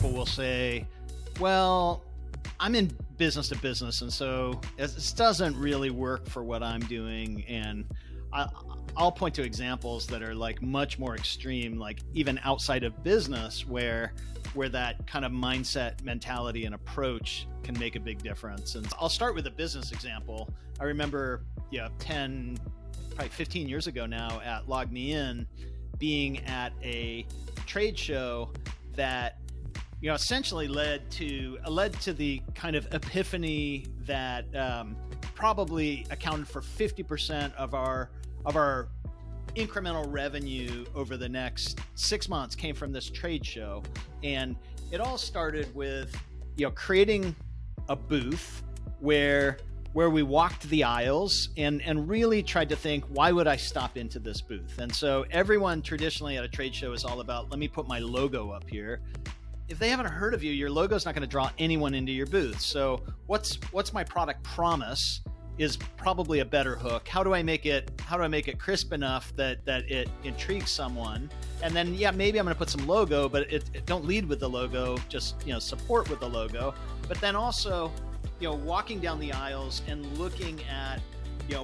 people will say, well, I'm in business to business, and so this doesn't really work for what I'm doing. And I'll point to examples that are like much more extreme, like even outside of business, where that kind of mindset, mentality, and approach can make a big difference. And I'll start with a business example. I remember, 10, probably 15 years ago now at Log Me In, being at a trade show that essentially led to the kind of epiphany that probably accounted for 50% of our incremental revenue over the next 6 months came from this trade show. And it all started with creating a booth where we walked the aisles and really tried to think, why would I stop into this booth? And so everyone traditionally at a trade show is all about, let me put my logo up here. If they haven't heard of you, your logo is not going to draw anyone into your booth. So what's my product promise is probably a better hook. How do I make it crisp enough that it intrigues someone? And then, maybe I'm going to put some logo, but it don't lead with the logo, just, support with the logo. But then also, walking down the aisles and looking at,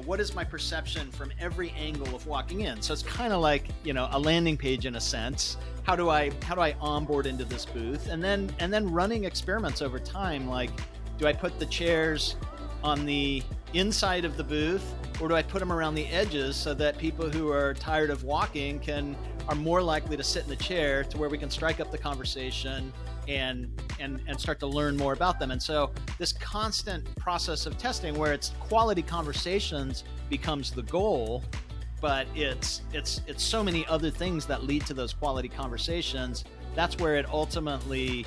what is my perception from every angle of walking in? So it's kind of like, a landing page in a sense. How do I onboard into this booth? And then running experiments over time, like, do I put the chairs on the inside of the booth, or do I put them around the edges so that people who are tired of walking are more likely to sit in the chair, to where we can strike up the conversation and start to learn more about them? And so this constant process of testing, where it's quality conversations becomes the goal, but it's so many other things that lead to those quality conversations. That's where it ultimately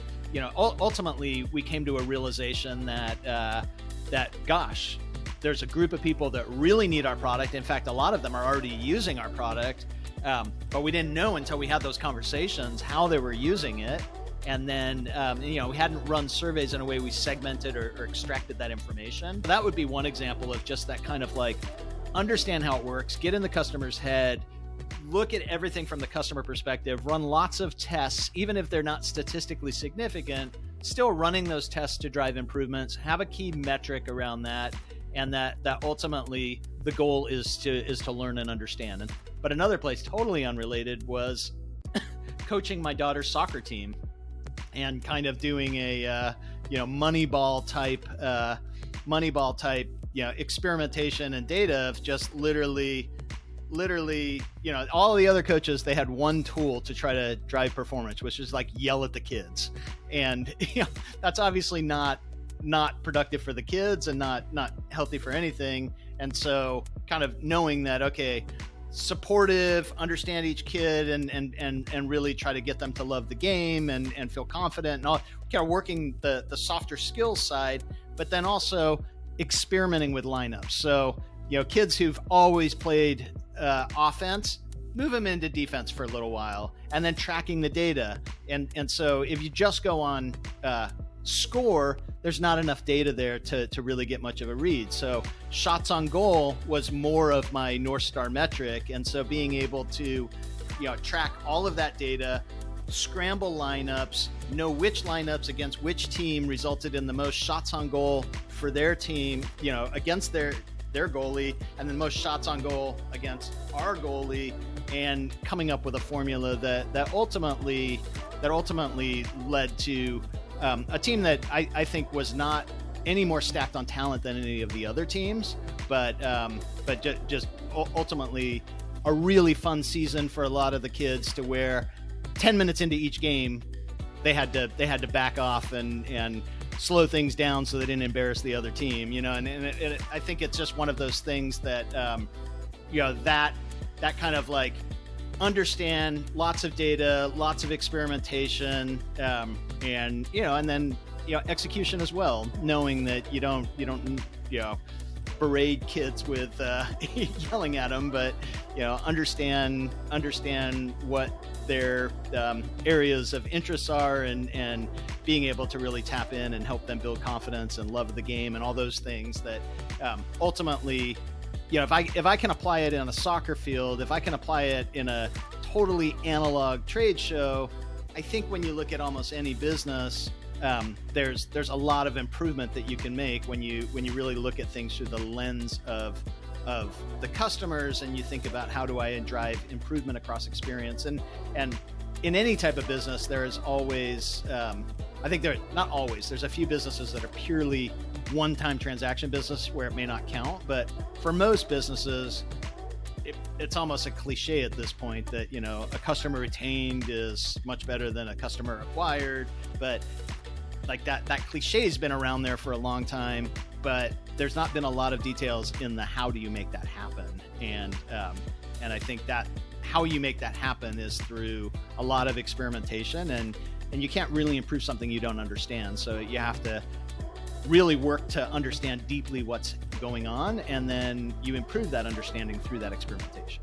we came to a realization that gosh, there's a group of people that really need our product. In fact, a lot of them are already using our product, but we didn't know until we had those conversations how they were using it. And then, we hadn't run surveys in a way we segmented or extracted that information. That would be one example of just that kind of like, understand how it works, get in the customer's head, look at everything from the customer perspective, run lots of tests, even if they're not statistically significant, still running those tests to drive improvements, have a key metric around that. And that ultimately the goal is to learn and understand. But another place totally unrelated was coaching my daughter's soccer team, and kind of doing a Moneyball type experimentation and data of just literally all the other coaches, they had one tool to try to drive performance, which is like yell at the kids. And that's obviously not productive for the kids and not healthy for anything. And so kind of knowing that, okay, supportive, understand each kid and really try to get them to love the game and feel confident, and all, kind of working the softer skills side, but then also experimenting with lineups. So, kids who've always played offense, move them into defense for a little while, and then tracking the data. And so if you just go on score, there's not enough data there to really get much of a read. So shots on goal was more of my North Star metric. And so being able to, track all of that data, scramble lineups, know which lineups against which team resulted in the most shots on goal for their team, against their goalie, and then most shots on goal against our goalie, and coming up with a formula that ultimately led to a team that I think was not any more stacked on talent than any of the other teams, but just ultimately a really fun season for a lot of the kids, to where 10 minutes into each game, they had to back off and slow things down so they didn't embarrass the other team, and I think it's just one of those things that, that kind of like understand lots of data, lots of experimentation, and then execution as well, knowing that you don't berate kids with yelling at them, but understand what their areas of interests are, and being able to really tap in and help them build confidence and love the game and all those things that ultimately, if I can apply it in a soccer field, if I can apply it in a totally analog trade show, I think when you look at almost any business, there's a lot of improvement that you can make when you really look at things through the lens of the customers, and you think about how do I drive improvement across experience. And in any type of business, there is always I think there not always there's a few businesses that are purely one-time transaction business where it may not count, but for most businesses it's almost a cliche at this point that a customer retained is much better than a customer acquired. But like that cliche has been around there for a long time, but there's not been a lot of details in the how do you make that happen. And I think that how you make that happen is through a lot of experimentation, and you can't really improve something you don't understand. So you have to really work to understand deeply what's going on, and then you improve that understanding through that experimentation.